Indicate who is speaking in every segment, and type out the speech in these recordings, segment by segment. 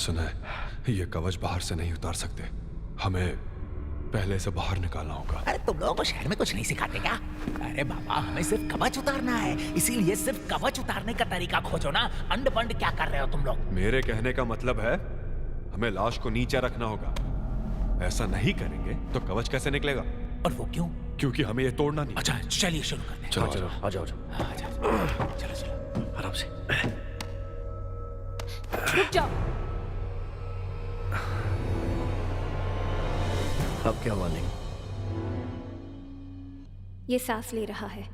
Speaker 1: सुना है ये कवच बाहर से नहीं उतार सकते, हमें पहले से बाहर निकालना होगा।
Speaker 2: अरे तुम लोगों को शहर में कुछ नहीं सिखाते क्या? अरे बाबा, हमें सिर्फ कवच उतारना है, इसीलिए सिर्फ कवच उतारने का तरीका खोजो ना। अंड बंड क्या कर रहे हो तुम लोग?
Speaker 1: मेरे कहने का मतलब है हमें लाश को नीचे रखना होगा। ऐसा नहीं करेंगे तो कवच कैसे निकलेगा?
Speaker 2: और वो क्यों?
Speaker 1: क्योंकि हमें ये तोड़ना नहीं।
Speaker 2: अच्छा चलिए शुरू करते हैं।
Speaker 1: चलो
Speaker 3: चलो आ जाओ
Speaker 2: चलो चलो
Speaker 3: आराम से।
Speaker 4: रुक जाओ।
Speaker 3: अब क्या हुआ? नहीं,
Speaker 4: ये सांस ले रहा है।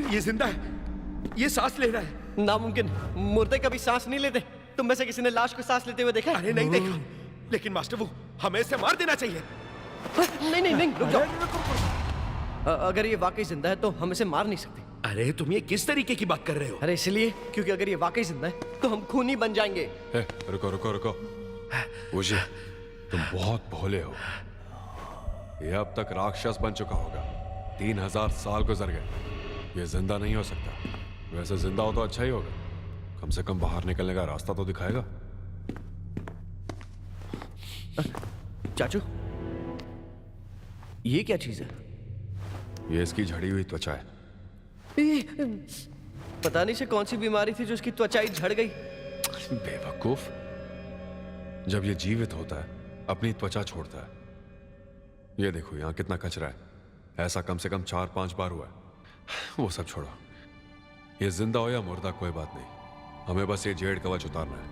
Speaker 5: ये जिंदा है, ये सांस ले रहा है।
Speaker 3: नामुमकिन, मुर्दे कभी सांस नहीं लेते। तुम में से किसी ने लाश को सांस लेते हुए देखा है?
Speaker 5: अरे नहीं देखा, लेकिन मास्टर वो हमें इसे मार देना चाहिए।
Speaker 3: नहीं, रुक जाओ। अगर ये वाकई जिंदा है तो हम इसे मार नहीं सकते।
Speaker 5: अरे तुम ये किस तरीके की बात कर रहे हो?
Speaker 3: अरे इसलिए क्योंकि अगर ये वाकई जिंदा है तो हम खूनी बन जाएंगे।
Speaker 1: रुको रुको रुको, उजी, तुम बहुत भोले हो। ये अब तक राक्षस बन चुका होगा। 3000 साल गुजर गए, ये जिंदा नहीं हो सकता। वैसे जिंदा हो तो अच्छा ही होगा, कम से कम बाहर निकलने का रास्ता तो दिखाएगा।
Speaker 3: चाचू, ये क्या चीज है?
Speaker 1: ये इसकी झड़ी हुई त्वचा है।
Speaker 3: पता नहीं से कौन सी बीमारी थी जो उसकी त्वचा ही झड़ गई।
Speaker 1: बेवकूफ, जब ये जीवित होता है अपनी त्वचा छोड़ता है। ये देखो यहाँ कितना कचरा है, ऐसा कम से कम 4-5 बार हुआ है। वो सब छोड़ो, ये जिंदा हो या मुर्दा कोई बात नहीं, हमें बस ये जेड कवच उतारना है।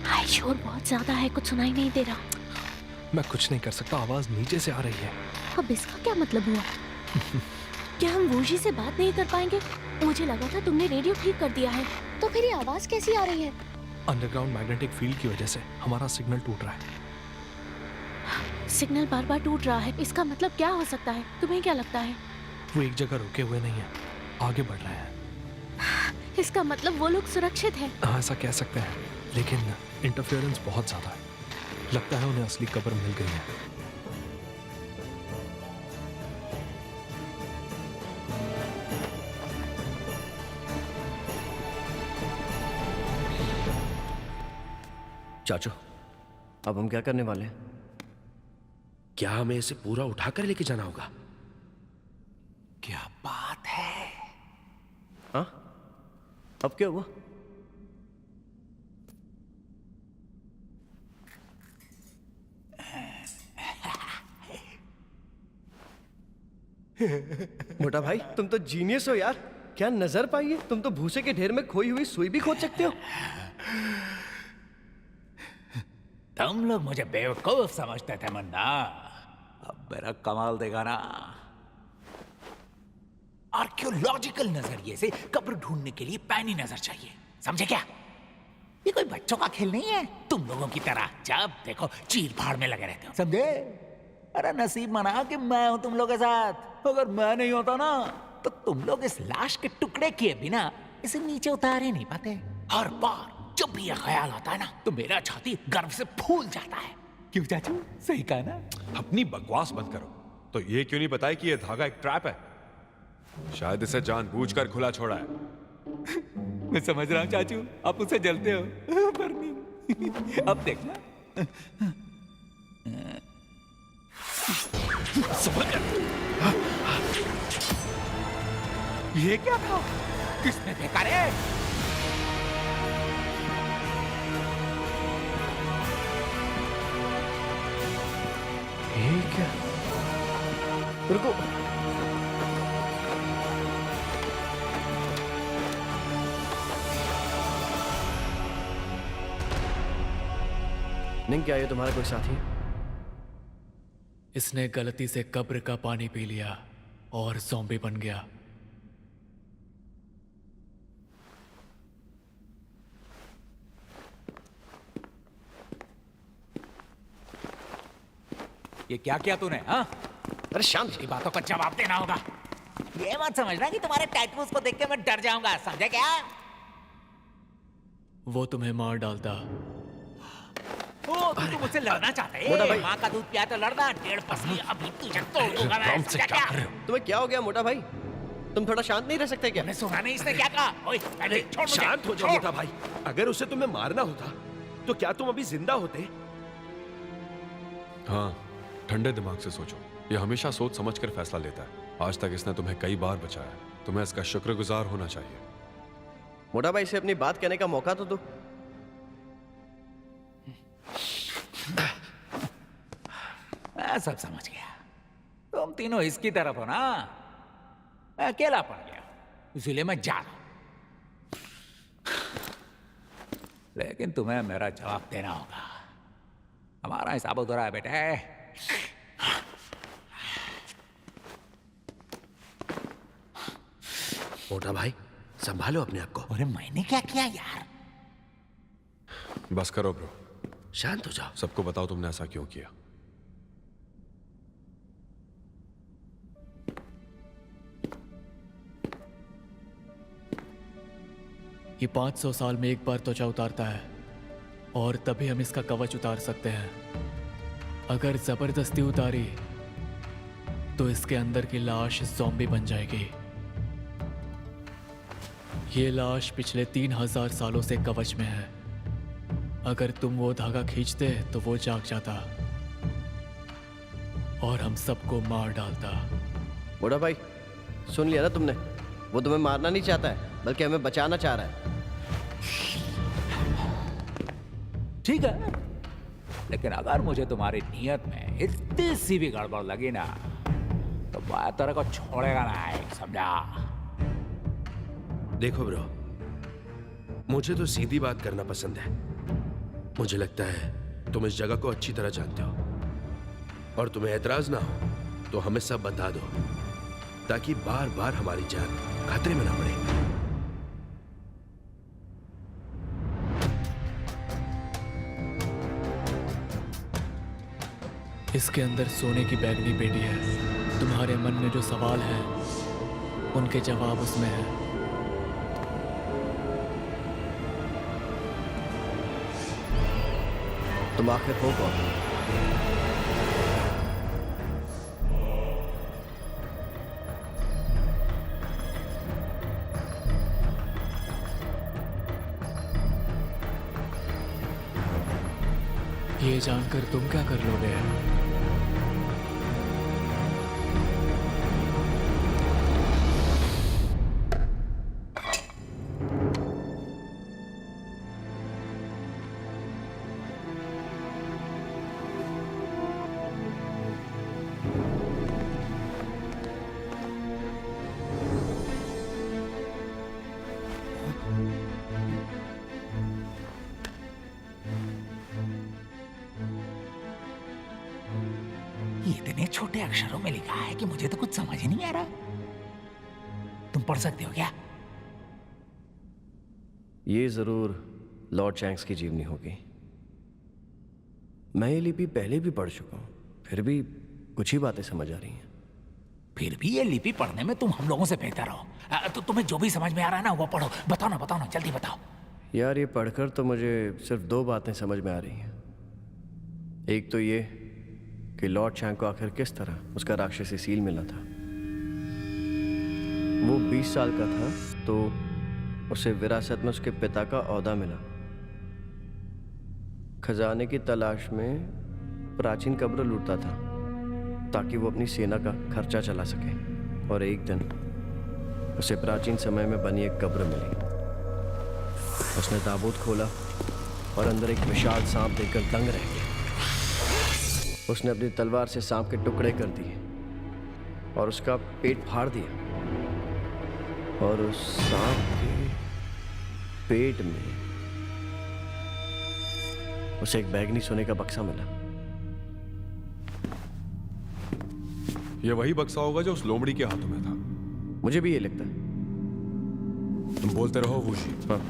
Speaker 6: हाय, शोर बहुत ज्यादा है, कुछ सुनाई नहीं दे रहा।
Speaker 7: मैं कुछ नहीं कर सकता, आवाज नीचे से आ रही है।
Speaker 6: अब इसका क्या मतलब हुआ? क्या हम वोजी से बात नहीं कर पाएंगे? मुझे लगा था तुमने रेडियो ठीक कर दिया है, तो फिर ये आवाज कैसी आ रही है?
Speaker 7: अंडरग्राउंड मैग्नेटिक फील्ड की वजह से हमारा सिग्नल टूट रहा है।
Speaker 6: सिग्नल बार बार टूट रहा है, इसका मतलब क्या हो सकता है? तुम्हें क्या लगता है?
Speaker 7: वो एक जगह रुके हुए नहीं है, आगे बढ़ रहे हैं।
Speaker 6: इसका मतलब वो लोग सुरक्षित हैं।
Speaker 7: हाँ, ऐसा कह सकते हैं, लेकिन इंटरफेरेंस बहुत ज्यादा है। लगता है उन्हें असली कब्र मिल गई है।
Speaker 3: चाचू, अब हम क्या करने वाले हैं?
Speaker 5: क्या हमें इसे पूरा उठाकर लेके जाना होगा?
Speaker 2: क्या बात है?
Speaker 3: हाँ, अब क्या हुआ? मोटा भाई, तुम तो जीनियस हो यार। क्या नजर पाई है? तुम तो भूसे के ढेर में खोई हुई सुई भी खोज सकते हो।
Speaker 2: तुम लोग मुझे बेवकूफ समझते थे मन्ना, अब मेरा कमाल देखा ना। आर्कियोलॉजिकल नजरिए से कब्र ढूंढने के लिए पैनी नजर चाहिए, समझे क्या? ये कोई बच्चों का खेल नहीं है, तुम लोगों की तरह जब देखो चीर फाड़ में लगे रहते हो, समझे? अरे नसीब मना कि मैं हूं तुम लोग के साथ। अगर मैं नहीं होता ना तो तुम लोग इस लाश के टुकड़े किए बिना इसे नीचे उतार ही नहीं पाते। हर बार जब भी ये ख्याल आता है ना तो मेरा छाती गर्व से फूल जाता है। क्यों चाचू, सही कहा ना?
Speaker 1: अपनी बकवास बंद करो। तो ये क्यों नहीं बताया कि ये धागा एक ट्रैप है? शायद इसे जानबूझकर खुला छोड़ा है।
Speaker 2: मैं समझ रहा हूँ चाचू, आप उसे जलते हो पर नहीं। अब देखना। ये क्या था? किसने फेंका रे?
Speaker 3: ये क्या? रुको, नहीं, क्या ये तुम्हारा कोई साथी है?
Speaker 8: इसने गलती से कब्र का पानी पी लिया और ज़ॉम्बी बन गया।
Speaker 2: ये क्या किया तूने? हाँ,
Speaker 3: अरे शांत
Speaker 2: मेरी बातों का जवाब देना होगा। ये मत समझना कि तुम्हारे टैटूज को देख के मैं डर जाऊंगा, समझे क्या?
Speaker 8: वो तुम्हें मार डालता।
Speaker 2: ओ, तू मुझसे लड़ना चाहता
Speaker 3: मोटा
Speaker 2: है?
Speaker 3: भाई।
Speaker 2: माँ का दूध पिया तो लड़ना, 1.5 पसली अभी तुझे तोड़ दूंगा मैं, समझा क्या?
Speaker 3: तुम्हें क्या हो गया मोटा भाई? तुम थोड़ा शांत नहीं रह सकते क्या?
Speaker 2: तुमने सुना नहीं इसने क्या कहा? ओए, पहले छोड़ मुझे,
Speaker 5: शांत हो जाओ
Speaker 2: छोड़।
Speaker 5: मोटा भाई। अगर उसे तुम्हें मारना होता तो क्या तुम अभी जिंदा होते?
Speaker 1: हाँ, ठंडे दिमाग से सोचो। ये हमेशा सोच समझ कर फैसला लेता है। आज तक इसने तुम्हें कई बार बचाया। तुम्हें इसका शुक्रगुजार होना चाहिए।
Speaker 3: मोटा भाई से अपनी बात कहने का मौका तो दो।
Speaker 2: मैं सब समझ गया। तुम तीनों इसकी तरफ हो ना? मैं अकेला पड़ गया, इसलिए मैं जा रहा हूं। लेकिन तुम्हें मेरा जवाब देना होगा। हमारा हिसाब उधर है बेटे।
Speaker 5: मोटा भाई संभालो अपने आप को।
Speaker 2: अरे मैंने क्या किया यार?
Speaker 1: बस करो ब्रो,
Speaker 5: शांत हो जाओ।
Speaker 1: सबको बताओ तुमने ऐसा क्यों किया।
Speaker 8: ये 500 साल में एक बार त्वचा उतारता है और तभी हम इसका कवच उतार सकते हैं। अगर जबरदस्ती उतारी तो इसके अंदर की लाश ज़ॉम्बी बन जाएगी। ये लाश पिछले 3000 सालों से कवच में है। अगर तुम वो धागा खींचते तो वो जाग जाता और हम सबको मार डालता।
Speaker 3: मोटा भाई सुन लिया ना तुमने? वो तुम्हें मारना नहीं चाहता है, बल्कि हमें बचाना चाह रहा है।
Speaker 2: ठीक है, लेकिन अगर मुझे तुम्हारी नीयत में इतनी सी भी गड़बड़ लगी ना, तो मैं तेरे को छोड़ेगा ना, समझा?
Speaker 5: देखो ब्रो, मुझे तो सीधी बात करना पसंद है। मुझे लगता है तुम इस जगह को अच्छी तरह जानते हो और तुम्हें एतराज ना हो तो हमें सब बता दो, ताकि बार बार हमारी जान खतरे में ना पड़े।
Speaker 8: इसके अंदर सोने की बैगनी पेटी है। तुम्हारे मन में जो सवाल है उनके जवाब उसमें है।
Speaker 3: तुम आखिर हो कौन?
Speaker 8: ये जानकर तुम क्या कर लोगे?
Speaker 2: इतने छोटे अक्षरों में लिखा है कि मुझे तो कुछ समझ ही नहीं आ रहा। तुम पढ़ सकते हो क्या?
Speaker 3: ये जरूर लॉर्ड चैंक्स की जीवनी होगी। मैं ये लिपि पहले भी पढ़ चुका हूं, फिर भी कुछ ही बातें समझ आ रही हैं।
Speaker 2: फिर भी ये लिपि पढ़ने में तुम हम लोगों से बेहतर हो। तो तुम्हें जो भी समझ में आ रहा है ना, वो पढ़ो। बताओ ना, जल्दी बताओ।
Speaker 3: यार ये पढ़कर तो मुझे सिर्फ दो बातें समझ में आ रही हैं। एक तो ये कि लॉर्ड चैंक को आखिर किस तरह उसका राक्षसी सील मिला था। वो 20 साल का था तो उसे विरासत में उसके पिता का ओहदा मिला। खजाने की तलाश में प्राचीन कब्र लूटता था ताकि वो अपनी सेना का खर्चा चला सके। और एक दिन उसे प्राचीन समय में बनी एक कब्र मिली। उसने ताबूत खोला और अंदर एक विशाल सांप देखकर दंग रह गया। उसने अपनी तलवार से सांप के टुकड़े कर दिए और उसका पेट फाड़ दिया। और उस सांप के पेट में उसे एक बैगनी सोने का बक्सा मिला।
Speaker 1: ये वही बक्सा होगा जो उस लोमड़ी के हाथों में था।
Speaker 3: मुझे भी ये लगता है।
Speaker 1: तुम बोलते रहो वूशी।
Speaker 3: हाँ।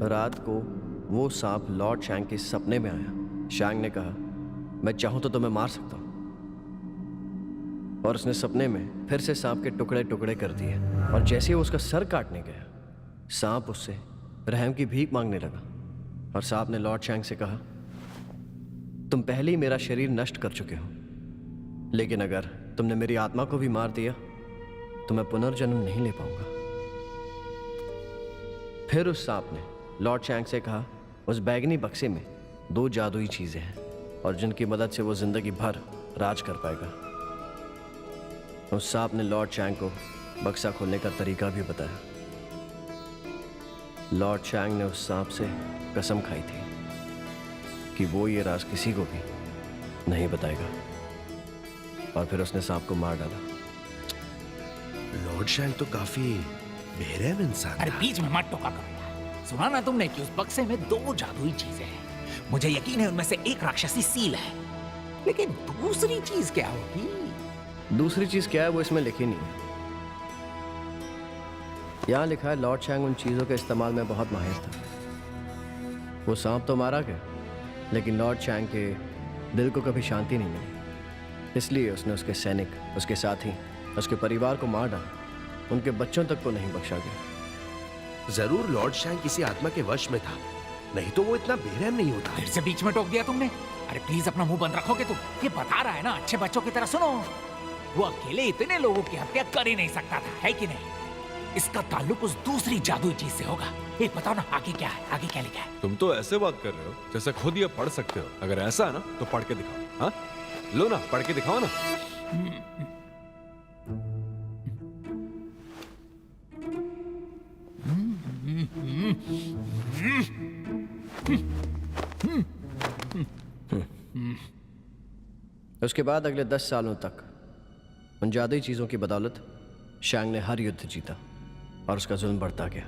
Speaker 3: रात को वो सांप लॉर्ड शैंग के सपने में आया। शैंग ने कहा मैं चाहूं तो तुम्हें मार सकता हूं। और उसने सपने में फिर से सांप के टुकड़े टुकड़े कर दिए, और जैसे ही वो उसका सर काटने गया, सांप उससे रहम की भीख मांगने लगा। और सांप ने लॉर्ड चैंग से कहा, तुम पहले ही मेरा शरीर नष्ट कर चुके हो, लेकिन अगर तुमने मेरी आत्मा को भी मार दिया तो मैं पुनर्जन्म नहीं ले पाऊंगा। फिर उस सांप ने लॉर्ड चैंग से कहा, उस बैगनी बक्से में 2 जादुई चीजें हैं और जिनकी मदद से वो जिंदगी भर राज कर पाएगा। उस सांप ने लॉर्ड चैंग को बक्सा खोलने का तरीका भी बताया। लॉर्ड चैंग ने उस सांप से कसम खाई थी कि वो ये राज किसी को भी नहीं बताएगा, और फिर उसने सांप को मार डाला।
Speaker 5: लॉर्ड शैंग तो काफी बेरहम इंसान
Speaker 2: अरे
Speaker 5: था।
Speaker 2: बीच में मत टोका करो यार। सुना ना तुमने कि उस बक्से में 2 जादुई चीजें हैं। मुझे यकीन है उनमें से एक राक्षसी सील है, लेकिन दूसरी चीज क्या होगी?
Speaker 3: दूसरी चीज क्या है वो इसमें लिखी नहीं है। यहां लिखा है लॉर्ड चैंग उन चीजों के इस्तेमाल में बहुत माहिर था। वो सांप तो मारा गया, लेकिन लॉर्ड चैंग के दिल को कभी शांति नहीं मिली, इसलिए उसने उसके सैनिक, उसके साथी, उसके परिवार को मार डाला। उनके बच्चों तक को नहीं बख्शा गया।
Speaker 5: जरूर लॉर्ड शैंग किसी आत्मा के वश में था, नहीं तो वो इतना बेरहम नहीं होता।
Speaker 2: फिर से बीच में टोक दिया तुमने। अरे प्लीज अपना मुंह बंद रखोगे तुम? ये बता रहा है ना, अच्छे बच्चों की तरह सुनो। वो अकेले इतने लोगों की हत्या कर ही नहीं सकता था, है कि नहीं? इसका ताल्लुक उस दूसरी जादुई चीज से होगा। ये बताओ ना, आगे क्या है? आगे क्या लिखा है?
Speaker 1: तुम तो ऐसे बात कर रहे हो जैसे खुद ये पढ़ सकते हो। अगर ऐसा है ना तो पढ़ के दिखाओ। हाँ, लो ना, पढ़ के दिखाओ ना।
Speaker 3: उसके बाद अगले 10 सालों तक उन जादुई चीजों की बदौलत शैंग ने हर युद्ध जीता और उसका जुल्म बढ़ता गया।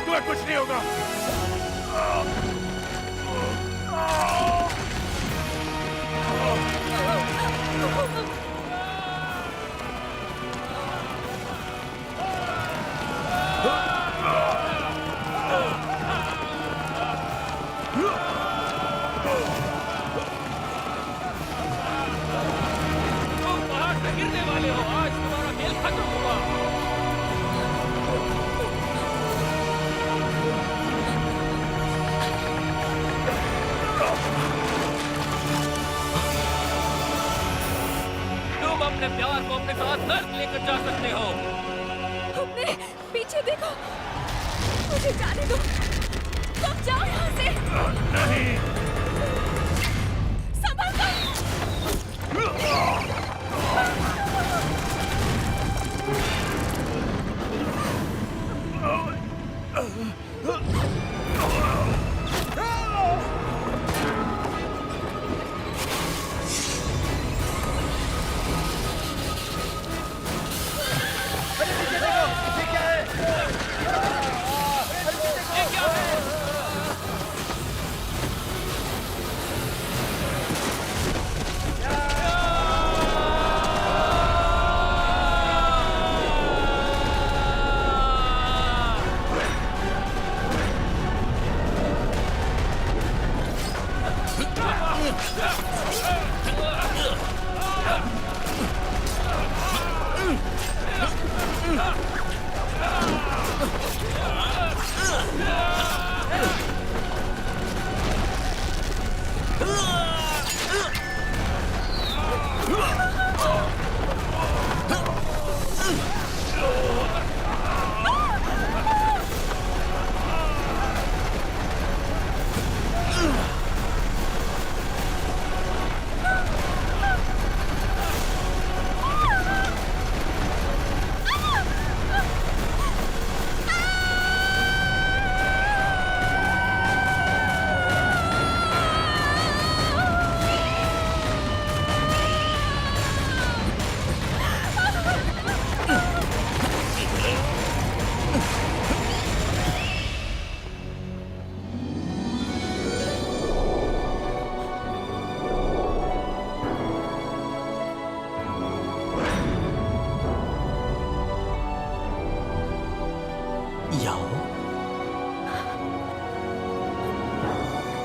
Speaker 5: तुम्हें कुछ नहीं होगा।
Speaker 9: अपने प्यार अपने साथ नर्क लेकर जा सकते हो।
Speaker 6: हमने पीछे देखो, मुझे जाने दो, तुम जाओ यहाँ से।
Speaker 9: नहीं।
Speaker 6: संभल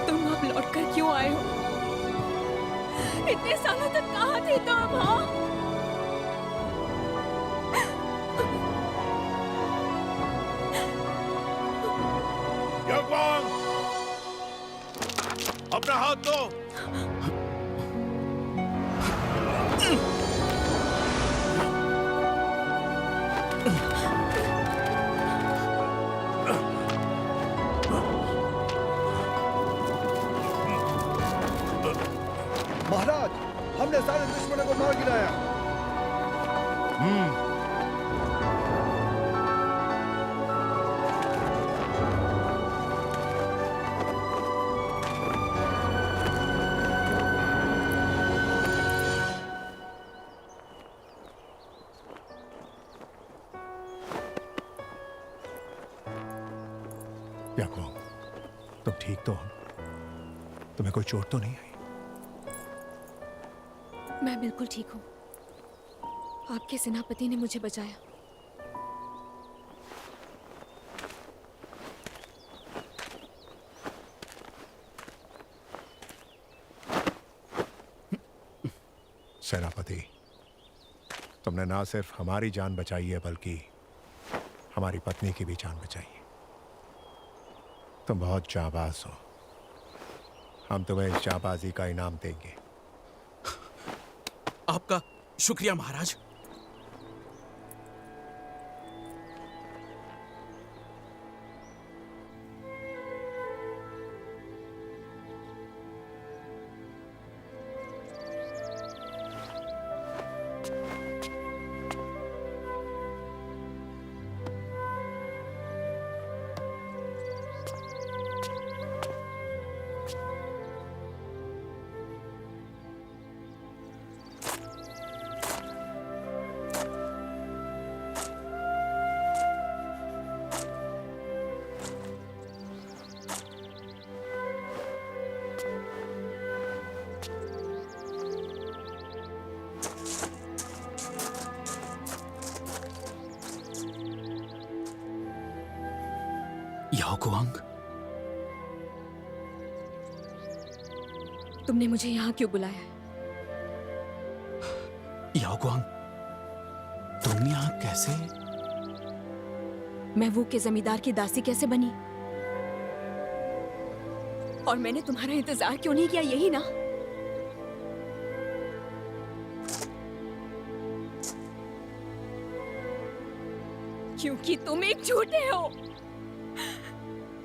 Speaker 6: तुम अब लौट कर क्यों आए हो? इतने सालों तक कहाँ थे तुम? हाँ,
Speaker 10: अपना हाथ दो।
Speaker 11: महाराज, हमने सारे दुश्मनों को मार गिराया।
Speaker 12: याकूब, तुम ठीक तो हो? तुम्हें कोई चोट तो नहीं आई?
Speaker 6: मैं बिल्कुल ठीक हूँ। आपके सेनापति ने मुझे बचाया।
Speaker 12: सेनापति, तुमने ना सिर्फ हमारी जान बचाई है बल्कि हमारी पत्नी की भी जान बचाई है। तुम बहुत जाबाज हो। हम तुम्हें इस जाबाजी का इनाम देंगे।
Speaker 13: आपका शुक्रिया महाराज।
Speaker 14: याओकुआंग,
Speaker 6: तुमने मुझे यहाँ क्यों बुलाया है?
Speaker 14: याओकुआंग, तुम यहाँ कैसे?
Speaker 6: मैं वो के जमींदार की दासी कैसे बनी? और मैंने तुम्हारा इंतजार क्यों नहीं किया, यही ना? क्योंकि तुम एक झूठे हो।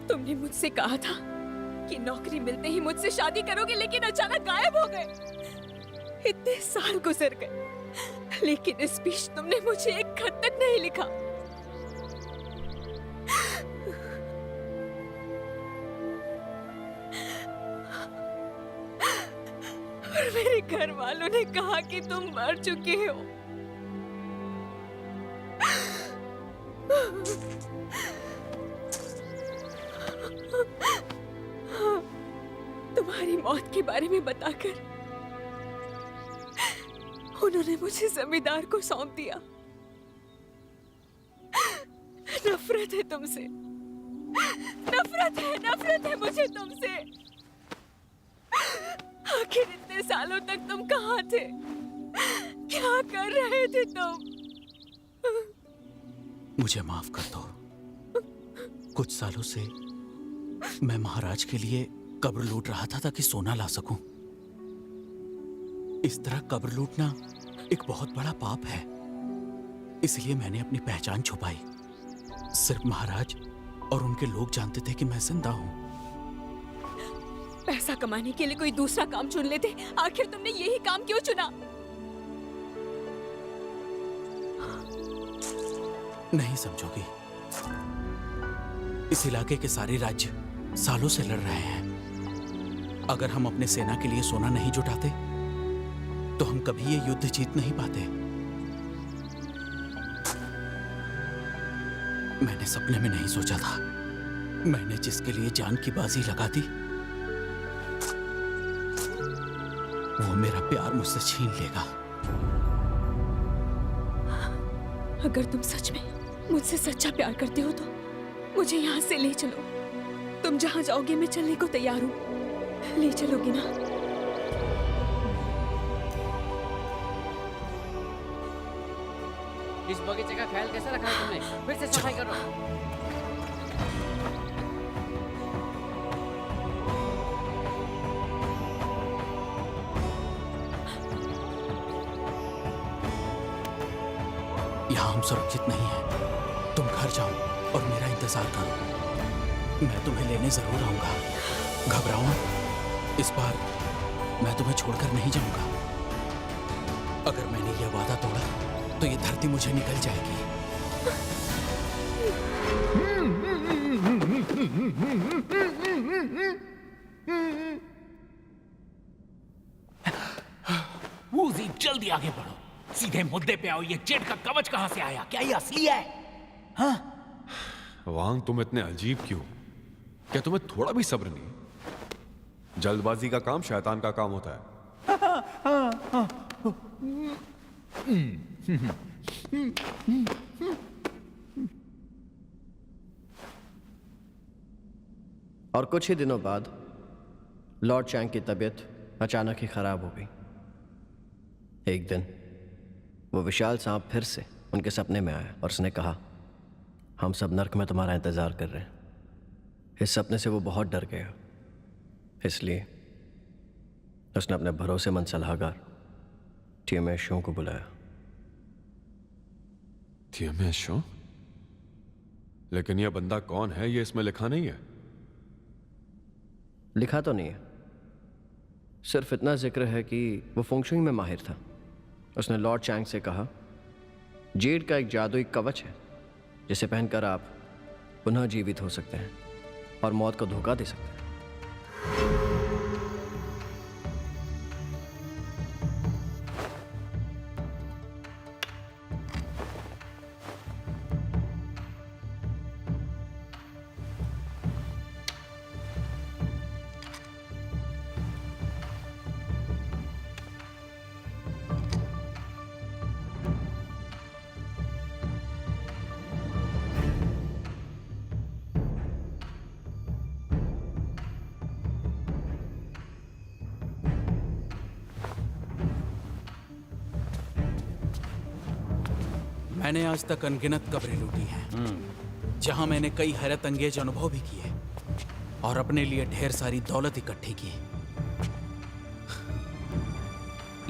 Speaker 6: तुमने मुझसे कहा था कि नौकरी मिलते ही मुझसे शादी करोगे, लेकिन अचानक गायब हो गए। इतने साल गुजर गए, लेकिन इस बीच तुमने मुझे एक खत तक नहीं लिखा। और मेरे घर वालों ने कहा कि तुम मर चुके हो। तुम्हारी मौत के बारे में बताकर उन्होंने मुझे जमींदार को सौंप दिया। नफरत है तुमसे, नफरत है मुझे तुमसे। आखिर इतने सालों तक तुम कहाँ थे? क्या कर रहे थे तुम?
Speaker 14: मुझे माफ कर दो। कुछ सालों से मैं महाराज के लिए कब्र लूट रहा था ताकि सोना ला सकूं। इस तरह कब्र लूटना एक बहुत बड़ा पाप है, इसलिए मैंने अपनी पहचान छुपाई। सिर्फ महाराज और उनके लोग जानते थे कि मैं जिंदा हूं।
Speaker 6: पैसा कमाने के लिए कोई दूसरा काम चुन लेते। आखिर तुमने यही काम क्यों चुना?
Speaker 14: नहीं समझोगी। इस इलाके के सारे राज्य सालों से लड़ रहे हैं। अगर हम अपने सेना के लिए सोना नहीं जुटाते तो हम कभी ये युद्ध जीत नहीं पाते। मैंने सपने में नहीं सोचा था मैंने जिसके लिए जान की बाजी लगा दी वो मेरा प्यार मुझसे छीन लेगा।
Speaker 6: अगर तुम सच में मुझसे सच्चा प्यार करते हो तो मुझे यहाँ से ले चलो। तुम जहाँ जाओगे मैं चलने को तैयार हूँ। ले चलोगे ना?
Speaker 10: इस बगीचे का ख्याल कैसे रखा है तुमने? फिर से सफाई करो।
Speaker 14: यहाँ हम सुरक्षित नहीं हैं। तुम घर जाओ और मेरा इंतजार करो। मैं तुम्हें लेने जरूर आऊंगा। घबराओ मत। इस बार मैं तुम्हें छोड़कर नहीं जाऊंगा। अगर मैंने यह वादा तोड़ा तो ये धरती मुझे निकल जाएगी।
Speaker 2: वूजी, जल्दी आगे बढ़ो। सीधे मुद्दे पे आओ। ये जेड का कवच कहां से आया? क्या ये असली है? हाँ?
Speaker 1: वांग, तुम इतने अजीब क्यों? क्या तुम्हें थोड़ा भी सब्र नहीं? जल्दबाजी का काम शैतान का काम होता है।
Speaker 3: और कुछ ही दिनों बाद लॉर्ड चैंग की तबीयत अचानक ही खराब हो गई। एक दिन वो विशाल सांप फिर से उनके सपने में आया और उसने कहा, हम सब नर्क में तुम्हारा इंतजार कर रहे हैं। इस सपने से वो बहुत डर गया, इसलिए उसने अपने भरोसेमंद सलाहकार टीएमएस शो को बुलाया।
Speaker 1: TMS show? लेकिन यह बंदा कौन है ये इसमें लिखा नहीं है।
Speaker 3: लिखा तो नहीं है, सिर्फ इतना जिक्र है कि वो फंक्शनिंग में माहिर था। उसने लॉर्ड चैंग से कहा, जेड का एक जादुई कवच है जिसे पहनकर आप पुनः जीवित हो सकते हैं और मौत को धोखा दे सकते हैं।
Speaker 14: मैंने आज तक अनगिनत कब्रें लूटी हैं, जहां मैंने कई हैरत अंगेज अनुभव भी किए और अपने लिए ढेर सारी दौलत इकट्ठी की,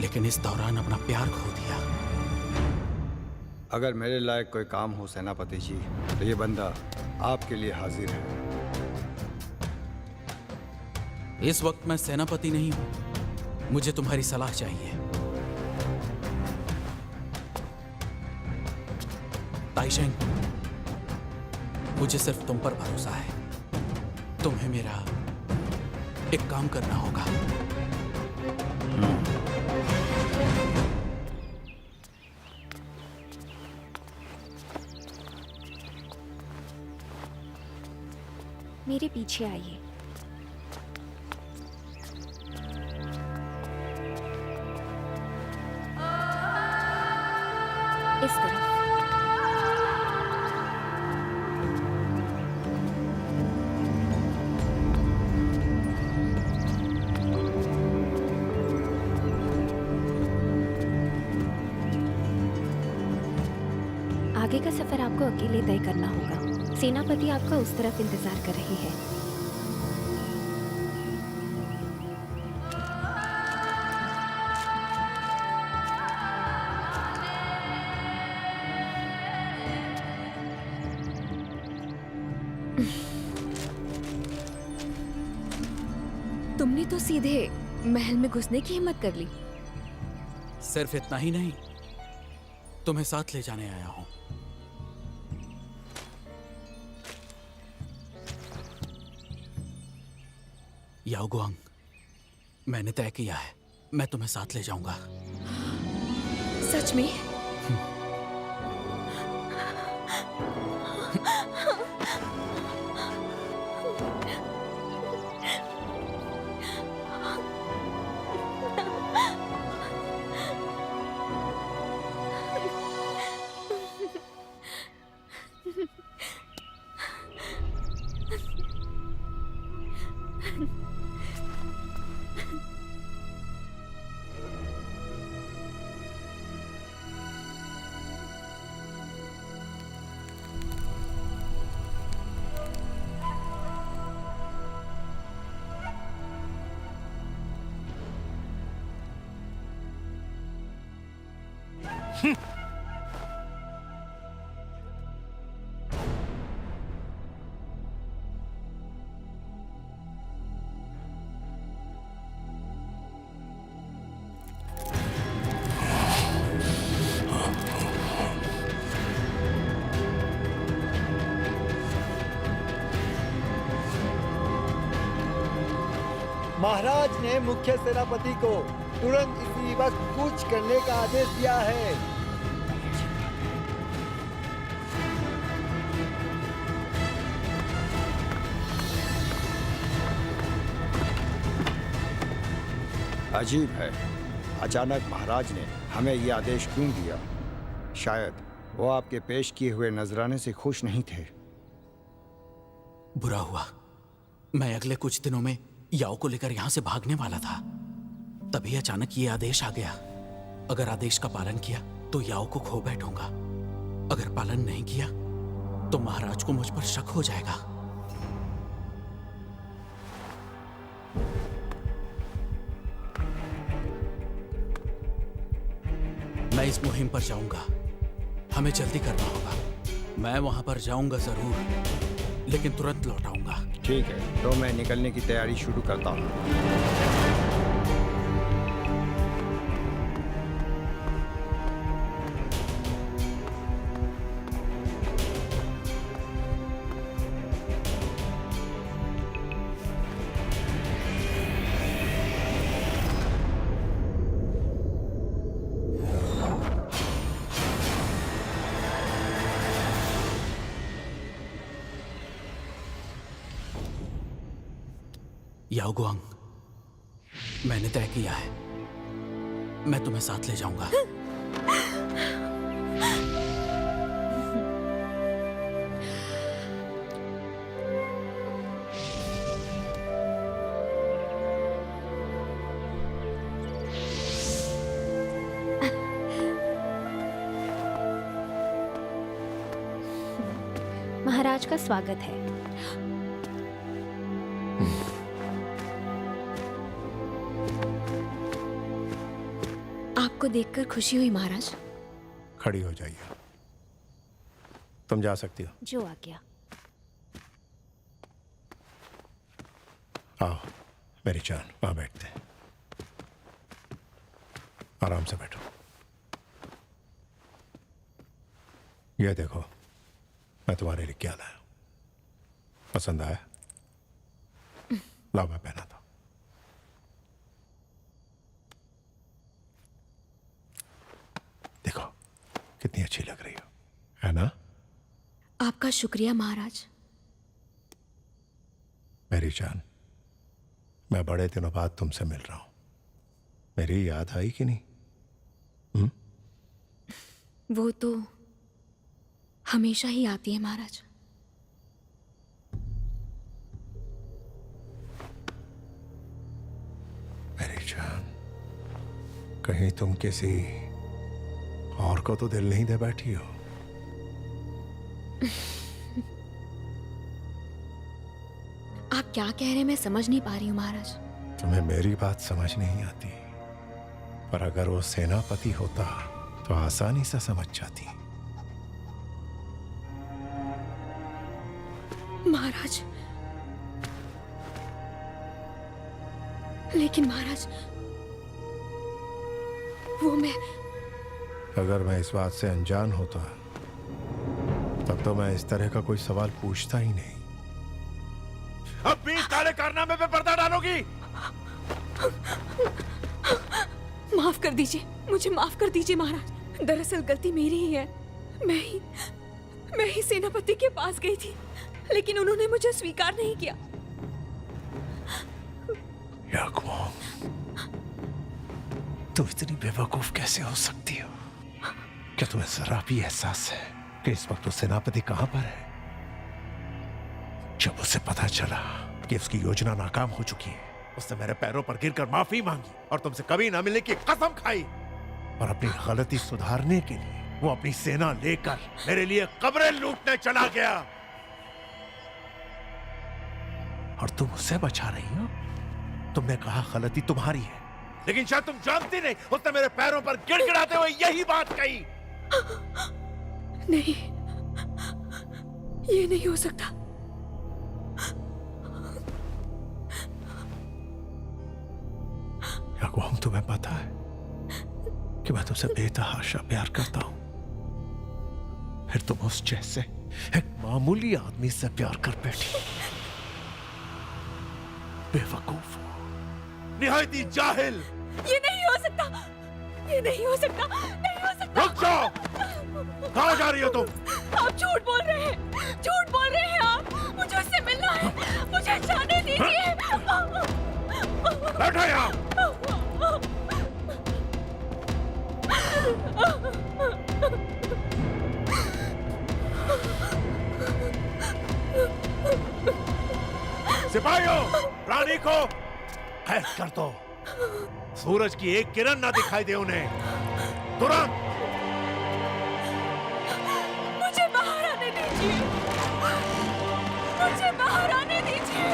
Speaker 14: लेकिन इस दौरान अपना प्यार खो दिया।
Speaker 11: अगर मेरे लायक कोई काम हो सेनापति जी तो ये बंदा आपके लिए हाजिर है।
Speaker 14: इस वक्त मैं सेनापति नहीं हूं, मुझे तुम्हारी सलाह चाहिए। ताइशेंग, मुझे सिर्फ तुम पर भरोसा है। तुम्हें मेरा एक काम करना होगा।
Speaker 4: मेरे पीछे आइए। इस तरफ। आगे का सफर आपको अकेले तय करना होगा। सेनापति आपका उस तरफ इंतजार कर रही है।
Speaker 6: तुमने तो सीधे महल में घुसने की हिम्मत कर ली।
Speaker 14: सिर्फ इतना ही नहीं, तुम्हें साथ ले जाने आया हूं। याओगुआंग, मैंने तय किया है, मैं तुम्हें साथ ले जाऊंगा।
Speaker 6: सच में?
Speaker 11: महाराज ने मुख्य सेनापति को तुरंत इसी वक्त कूच करने का आदेश दिया है। अजीब है, अचानक महाराज ने हमें यह आदेश क्यों दिया? शायद वो आपके पेश किए हुए नजराने से खुश नहीं थे।
Speaker 14: बुरा हुआ, मैं अगले कुछ दिनों में याओ को लेकर यहां से भागने वाला था, तभी अचानक ये आदेश आ गया। अगर आदेश का पालन किया तो याओ को खो बैठूंगा, अगर पालन नहीं किया तो महाराज को मुझ पर शक हो जाएगा। मैं इस मुहिम पर जाऊंगा, हमें जल्दी करना होगा। मैं वहां पर जाऊंगा जरूर, लेकिन तुरंत लौट आऊंगा।
Speaker 11: ठीक है, तो मैं निकलने की तैयारी शुरू करता हूँ।
Speaker 14: याओगुआंग, मैंने तय किया है, मैं तुम्हें साथ ले जाऊंगा।
Speaker 4: महाराज का स्वागत है।
Speaker 6: आपको देखकर खुशी हुई महाराज।
Speaker 12: खड़ी हो जाइए। तुम जा सकती हो।
Speaker 4: जो आ गया।
Speaker 12: आओ मेरी जान, वहां बैठते हैं। आराम से बैठो। ये देखो मैं तुम्हारे लिए क्या लाया। पसंद आया? लाओ मैं पहना था। देखो कितनी अच्छी लग रही हो, है ना?
Speaker 6: आपका शुक्रिया महाराज।
Speaker 12: मेरी जान, मैं बड़े दिनों बाद तुमसे मिल रहा हूं। मेरी याद आई कि नहीं?
Speaker 6: वो तो हमेशा ही आती है महाराज।
Speaker 12: मेरी जान, कहीं तुम किसी और को तो दिल नहीं दे बैठी हो?
Speaker 6: आप क्या कह रहे हैं मैं समझ नहीं पा रही हूँ महाराज।
Speaker 12: तुम्हें मेरी बात समझ नहीं आती, पर अगर वो सेनापति होता तो आसानी से समझ जाती।
Speaker 6: महाराज, लेकिन महाराज वो मैं
Speaker 12: अगर मैं इस बात से अनजान होता तब तो मैं इस तरह का कोई सवाल पूछता ही नहीं। अब भी काले कारनामे पे पर्दा डालोगी?
Speaker 6: माफ कर दीजिए, मुझे माफ कर दीजिए महाराज। दरअसल गलती मेरी ही है। मैं ही सेनापति के पास गई थी, लेकिन उन्होंने मुझे स्वीकार नहीं किया।
Speaker 12: तुम इतनी बेवकूफ कैसे हो सकती हो? क्या तुम्हें जरा भी एहसास है कि इस वक्त वो सेनापति कहां पर है? जब उसे पता चला कि उसकी योजना नाकाम हो चुकी है, उसने मेरे पैरों पर गिरकर माफी मांगी और तुमसे कभी ना मिलने की कसम खाई। और अपनी गलती सुधारने के लिए वो अपनी सेना लेकर मेरे लिए कब्रें लूटने चला गया। और तुम उसे बचा रही हो? तुमने कहा गलती तुम्हारी है, लेकिन शायद तुम जानती नहीं, उसने मेरे पैरों पर गिड़गिड़ाते हुए यही बात कही।
Speaker 6: नहीं, ये नहीं हो सकता।
Speaker 12: याकूब, तुम्हें पता है कि मैं तुमसे बेतहाशा प्यार करता हूं, फिर तुम उस जैसे एक मामूली आदमी से प्यार कर बैठी। बेवकूफ, निहायत ही जाहिल।
Speaker 6: ये नहीं हो सकता, ये नहीं हो सकता, नहीं हो सकता।
Speaker 12: रुक जाओ, कहां जा रही हो तुम?
Speaker 6: आप झूठ बोल रहे हैं, झूठ बोल रहे हैं आप। मुझे उससे मिलना है, मुझे जाने दीजिए।
Speaker 12: बैठो यहाँ। सिपाहियों, रानी को कैद कर दो। सूरज की एक किरण ना दिखाई दे उन्हें। तुरंत।
Speaker 6: मुझे बाहर आने दीजिए, मुझे बाहर आने दीजिए,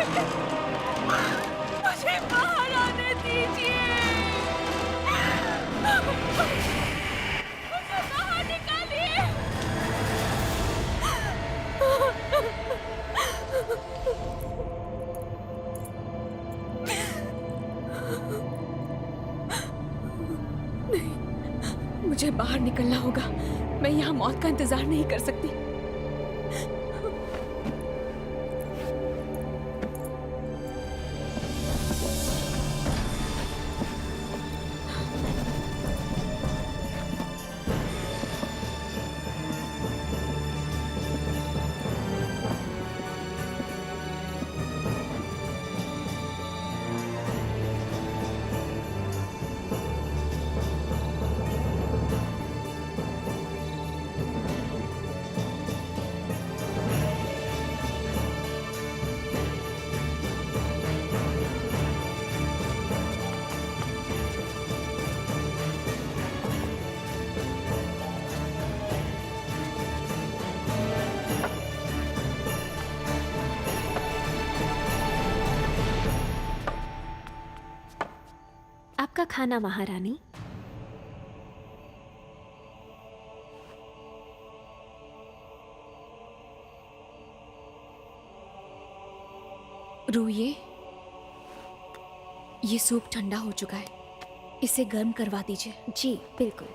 Speaker 6: मुझे बाहर आने दीजिए, मुझे बाहर निकालिए। नहीं, मुझे बाहर निकलना होगा। मैं यहाँ मौत का इंतजार नहीं कर सकती।
Speaker 4: आपका खाना महारानी।
Speaker 6: रूये, ये सूप ठंडा हो चुका है, इसे गर्म करवा दीजिए।
Speaker 4: जी बिल्कुल।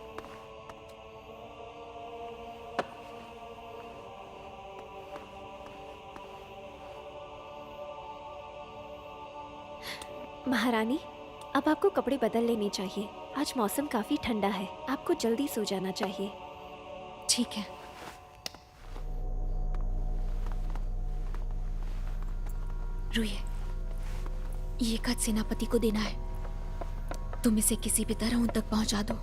Speaker 4: महारानी, अब आपको कपड़े बदल लेने चाहिए। आज मौसम काफी ठंडा है, आपको जल्दी सो जाना चाहिए।
Speaker 6: ठीक है। रूये, ये खत सेनापति को देना है। तुम इसे किसी भी तरह उन तक पहुंचा दो।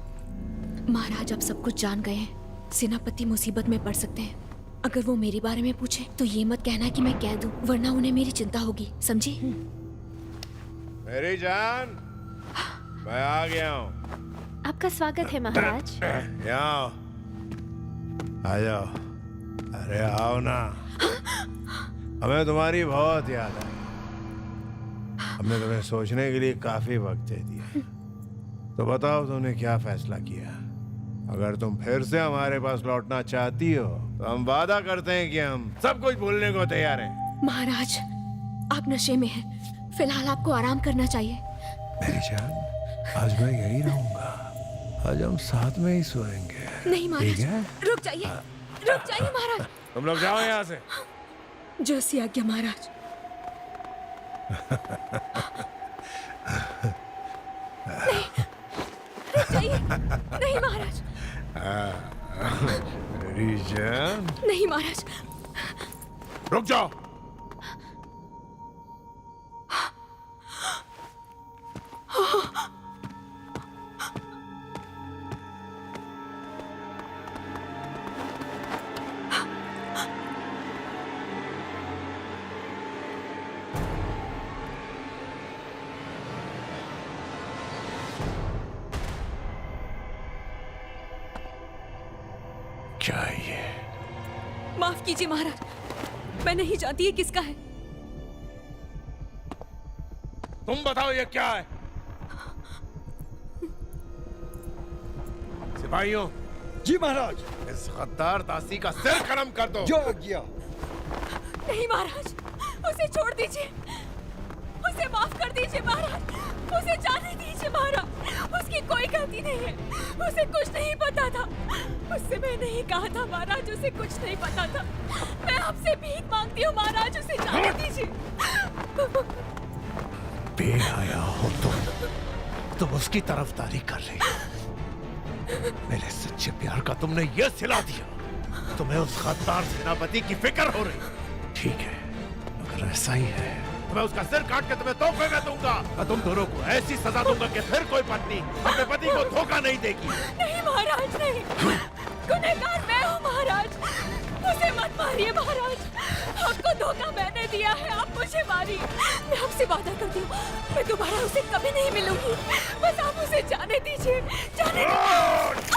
Speaker 6: महाराज अब सब कुछ जान गए हैं। सेनापति मुसीबत में पड़ सकते हैं। अगर वो मेरे बारे में पूछे तो ये मत कहना कि मैं कह दूं, वरना उन्हें मेरी चिंता होगी, समझी?
Speaker 12: मेरी जान, मैं आ गया हूँ।
Speaker 4: आपका स्वागत है महाराज।
Speaker 12: यहाँ आ जाओ। अरे आओ ना, हमें तुम्हारी बहुत याद आई। हमने तुम्हें सोचने के लिए काफी वक्त दे दिया। तो बताओ तुमने क्या फैसला किया? अगर तुम फिर से हमारे पास लौटना चाहती हो तो हम वादा करते हैं कि हम सब कुछ भूलने को तैयार हैं।
Speaker 6: महाराज, आप नशे में हैं। फिलहाल आपको आराम करना चाहिए।
Speaker 12: मेरी जान, आज मैं यही रहूंगा। आज हम साथ में ही सोएंगे।
Speaker 6: नहीं महाराज,
Speaker 12: ठीक है?
Speaker 6: रुक जाइए, रुक जाइए महाराज।
Speaker 12: तुम लोग जाओ यहाँ से।
Speaker 6: जो सी आज्ञा महाराज। नहीं, रुक जाइए। नहीं महाराज।
Speaker 12: मेरी जान।
Speaker 6: नहीं महाराज।
Speaker 12: रुक जाओ।
Speaker 6: चाहिए। माफ कीजिए महाराज, मैं नहीं जानती ये किसका है।
Speaker 12: तुम बताओ ये क्या है? सिपाहियों।
Speaker 11: जी महाराज।
Speaker 12: इस गद्दार दासी का सिर खत्म कर दो।
Speaker 11: जो आज्ञा।
Speaker 6: नहीं महाराज, उसे छोड़ दीजिए, उसे माफ कर दीजिए महाराज, उसे जाने दीजिए महाराज। उसकी कोई गलती नहीं है, उसे कुछ नहीं पता था। उससे मैं नहीं कहा था महाराज, उसे कुछ नहीं पता था। मैं आपसे भीख मांगती हूँ महाराज, उसे जाने दीजिए।
Speaker 12: बेहया हो तुम उसकी तरफदारी कर रही हो। मेरे सच्चे प्यार का तुमने ये सिला दिया। तुम्हें उस गद्दार सेनापति की फिक्र हो रही। ठीक है, अगर ऐसा ही है तो मैं उसका सिर काट के तुम्हें तोहफे में दूंगा और तुम दोनों को ऐसी सजा दूंगा कि फिर कोई पत्नी अपने पति को धोखा नहीं देगी।
Speaker 6: नहीं महाराज, नहीं। गुनहगार मैं हूँ महाराज, उसे मत मारिए महाराज। आपको धोखा मैंने दिया है, आप मुझे मारिए। मैं आपसे वादा करती हूँ, मैं दोबारा उसे कभी नहीं मिलूंगी। बस आप उसे जाने दीजिए, जाने दीजिए।